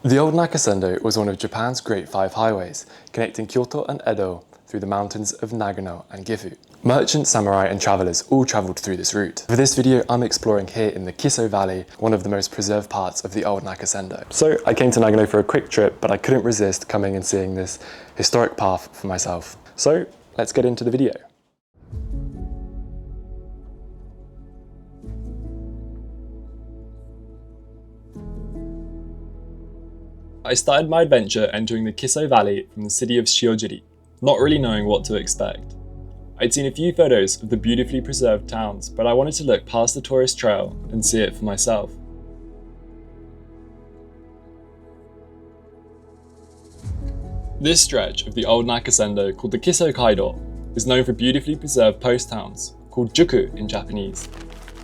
The old Nakasendō was one of Japan's Great Five highways, connecting Kyoto and Edo through the mountains of Nagano and Gifu. Merchants, samurai and travellers all travelled through this route. For this video, I'm exploring here in the Kiso Valley, one of the most preserved parts of the old Nakasendō. So I came to Nagano for a quick trip, but I couldn't resist coming and seeing this historic path for myself. So let's get into the video. I started my adventure entering the Kiso Valley from the city of Shiojiri, not really knowing what to expect. I'd seen a few photos of the beautifully preserved towns, but I wanted to look past the tourist trail and see it for myself. This stretch of the old Nakasendō, called the Kiso Kaido, is known for beautifully preserved post towns, called Juku in Japanese.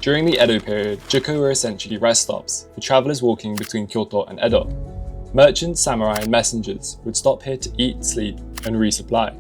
During the Edo period, Juku were essentially rest stops for travellers walking between Kyoto and Edo. Merchants, samurai and messengers would stop here to eat, sleep and resupply.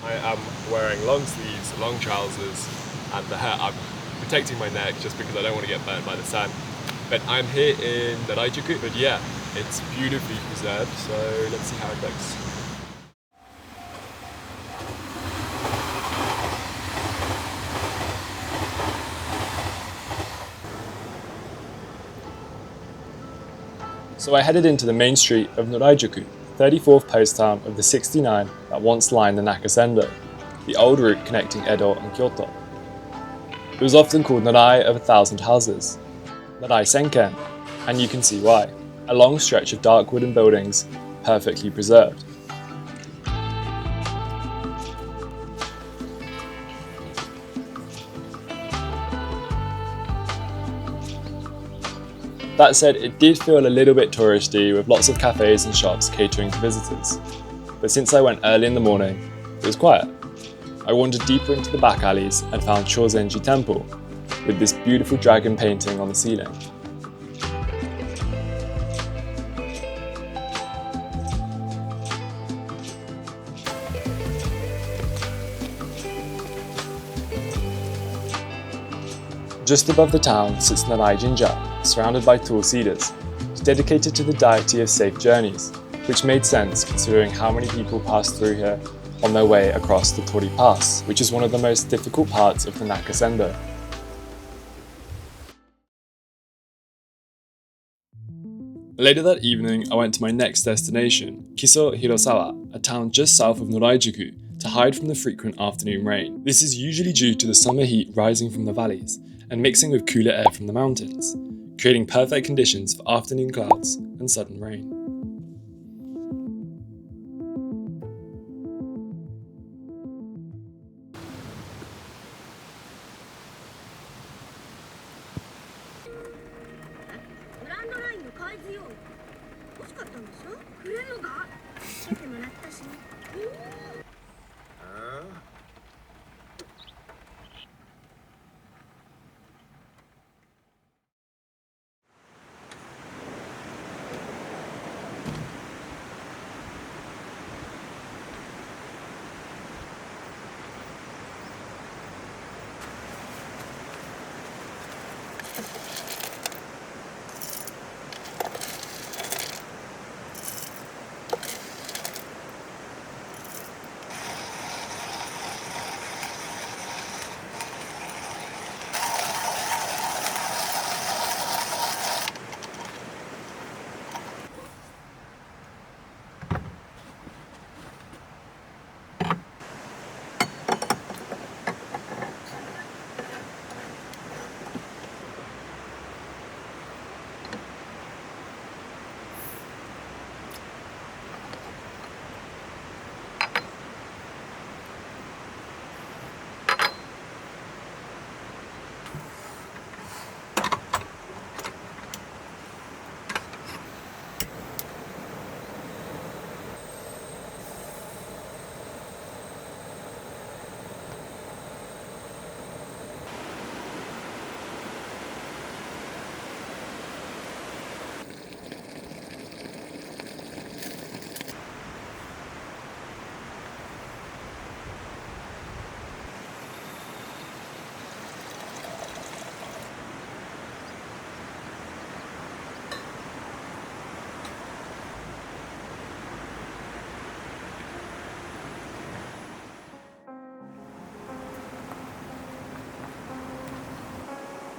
I am wearing long sleeves, long trousers, and the hair I'm protecting my neck just because I don't want to get burnt by the sun. But I'm here in Narai Juku, but yeah, it's beautifully preserved, so let's see how it looks. So I headed into the main street of Narai Juku, 34th post town of the 69 that once lined the Nakasendō, the old route connecting Edo and Kyoto. It was often called Narai of 1,000 houses, Narai Senken, and you can see why. A long stretch of dark wooden buildings, perfectly preserved. That said, it did feel a little bit touristy with lots of cafes and shops catering to visitors. But since I went early in the morning, it was quiet. I wandered deeper into the back alleys and found Shozenji Temple with this beautiful dragon painting on the ceiling. Just above the town sits Narai Jinja, surrounded by tall cedars. It's dedicated to the deity of safe journeys, which made sense considering how many people pass through here on their way across the Tori Pass, which is one of the most difficult parts of the Nakasendō. Later that evening, I went to my next destination, Kiso Hirosawa, a town just south of Narai Juku, to hide from the frequent afternoon rain. This is usually due to the summer heat rising from the valleys and mixing with cooler air from the mountains, creating perfect conditions for afternoon clouds and sudden rain.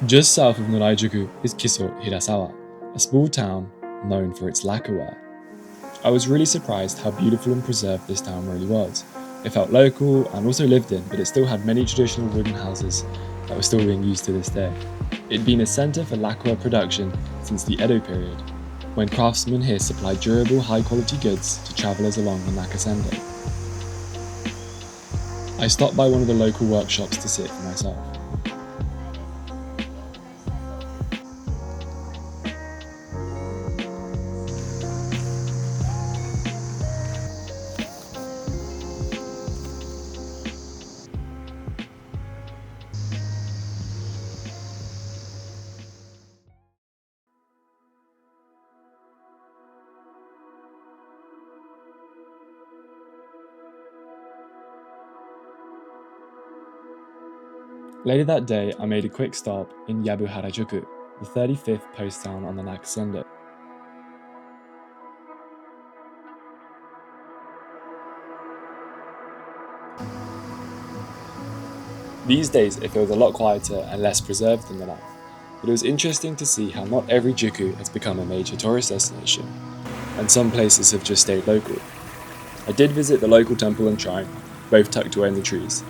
Just south of Narai Juku is Kiso Valley, a small town known for its lacquerware. I was really surprised how beautiful and preserved this town really was. It felt local and also lived in, but it still had many traditional wooden houses that were still being used to this day. It'd been a centre for lacquerware production since the Edo period, when craftsmen here supplied durable, high-quality goods to travellers along the Nakasendō. I stopped by one of the local workshops to see it for myself. Later that day, I made a quick stop in Narai Juku, the 35th post town on the Nakasendō. These days, it feels a lot quieter and less preserved than the life, but it was interesting to see how not every Juku has become a major tourist destination, and some places have just stayed local. I did visit the local temple and shrine, both tucked away in the trees.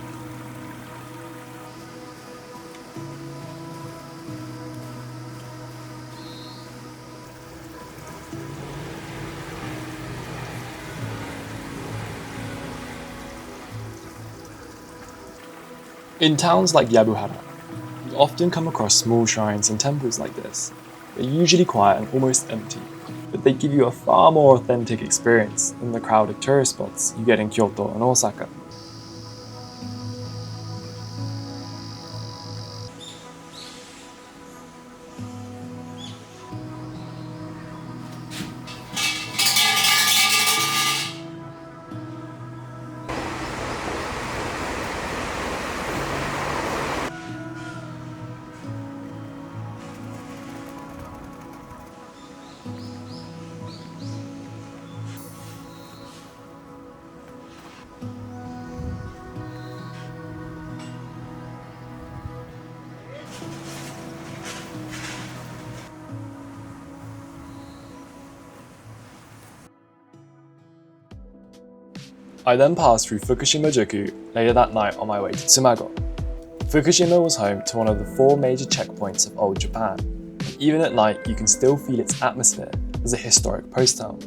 In towns like Yabuhara, you often come across small shrines and temples like this. They're usually quiet and almost empty, but they give you a far more authentic experience than the crowded tourist spots you get in Kyoto and Osaka. I then passed through Fukushima Juku later that night on my way to Tsumago. Fukushima was home to one of the 4 major checkpoints of old Japan. Even at night, you can still feel its atmosphere as a historic post town.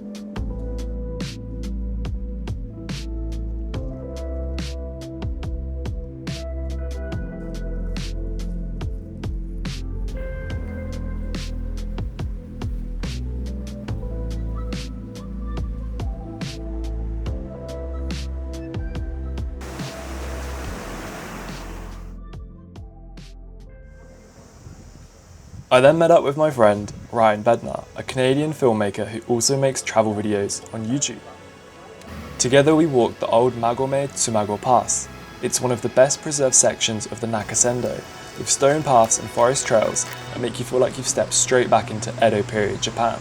I then met up with my friend Ryan Bednar, a Canadian filmmaker who also makes travel videos on YouTube. Together we walked the old Magome Tsumago Pass. It's one of the best preserved sections of the Nakasendō, with stone paths and forest trails that make you feel like you've stepped straight back into Edo period Japan.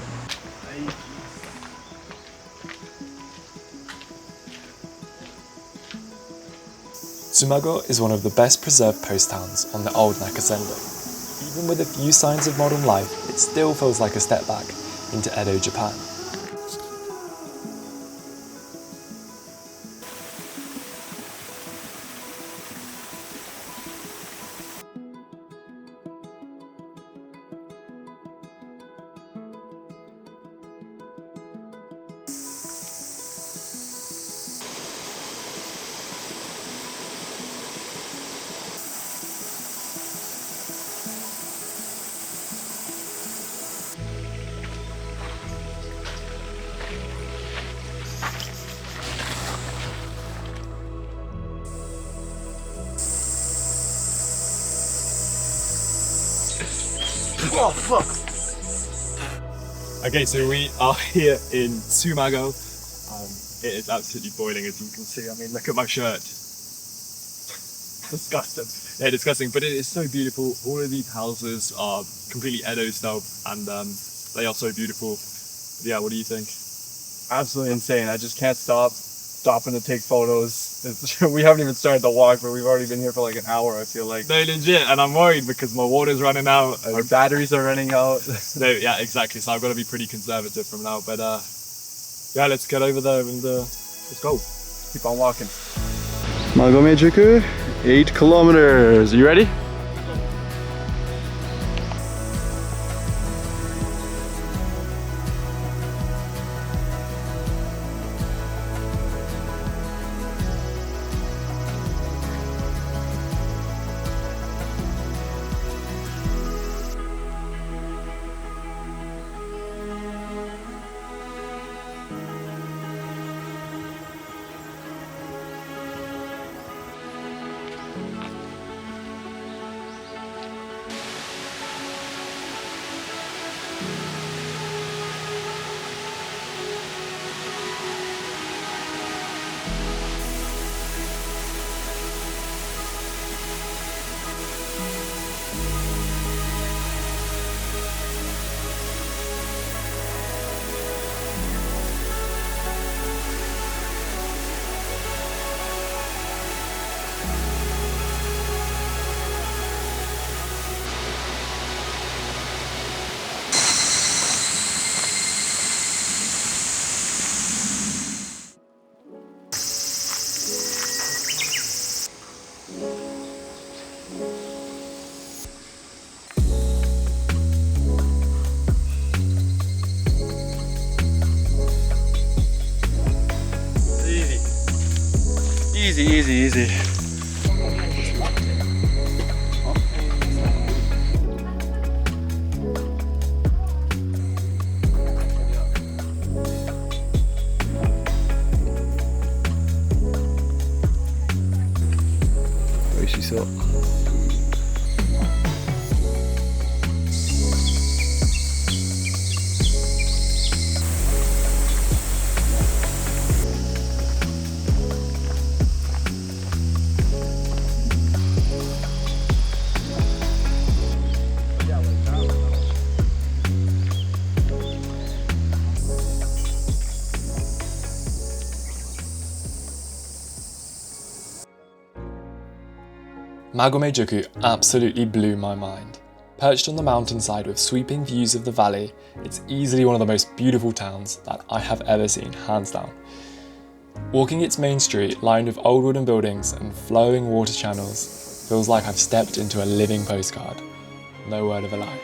Tsumago is one of the best preserved post towns on the old Nakasendō. Even with a few signs of modern life, it still feels like a step back into Edo Japan. Oh, fuck! Okay, so we are here in Tsumago. It is absolutely boiling, as you can see. I mean, look at my shirt. Disgusting. Yeah, disgusting, but it is so beautiful. All of these houses are completely Edo style, and they are so beautiful. Yeah, what do you think? Absolutely insane. I just can't stop stopping to take photos. We haven't even started the walk, but we've already been here for like an hour, I feel like. No, legit, and I'm worried because my water's running out. Our batteries are running out. No, yeah, exactly. So I've got to be pretty conservative from now. But yeah, let's get over there and let's go. Keep on walking. Magome Juku, 8 kilometers. Are you ready? Easy. Oishisou. Magome Juku absolutely blew my mind. Perched on the mountainside with sweeping views of the valley, it's easily one of the most beautiful towns that I have ever seen, hands down. Walking its main street, lined with old wooden buildings and flowing water channels, feels like I've stepped into a living postcard. No word of a lie.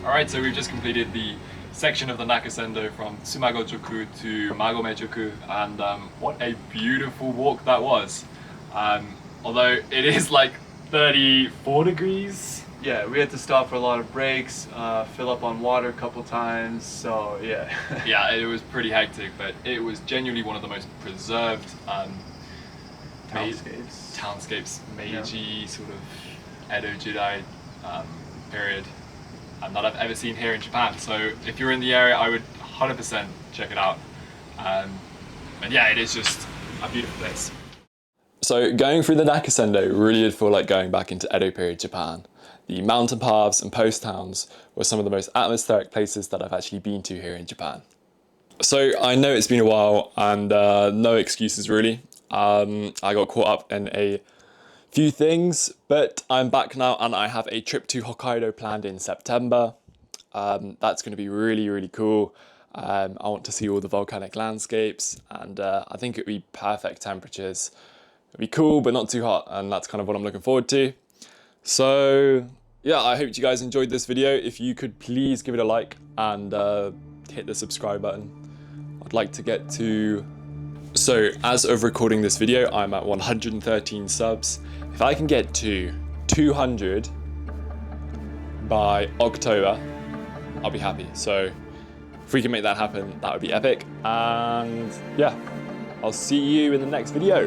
Alright, so we've just completed the section of the Nakasendō from Tsumago Juku to Magome Juku, and what a beautiful walk that was. Although it is like 34 degrees. Yeah, we had to stop for a lot of breaks, fill up on water a couple times, so yeah. Yeah, it was pretty hectic, but it was genuinely one of the most preserved townscapes, Meiji sort of Edo Jidai period that I've ever seen here in Japan. So if you're in the area, I would 100% check it out. And yeah, it is just a beautiful place. So going through the Nakasendō really did feel like going back into Edo period Japan. The mountain paths and post towns were some of the most atmospheric places that I've actually been to here in Japan. So I know it's been a while and no excuses really. I got caught up in a few things, but I'm back now and I have a trip to Hokkaido planned in September. That's going to be really cool. I want to see all the volcanic landscapes, and I think it would be perfect temperatures. It'd be cool but not too hot, and that's kind of what I'm looking forward to. So yeah, I hope you guys enjoyed this video. If you could please give it a like and hit the subscribe button. I'd like to get to... So as of recording this video, I'm at 113 subs. If I can get to 200 by October, I'll be happy. So if we can make that happen, that would be epic. And yeah, I'll see you in the next video.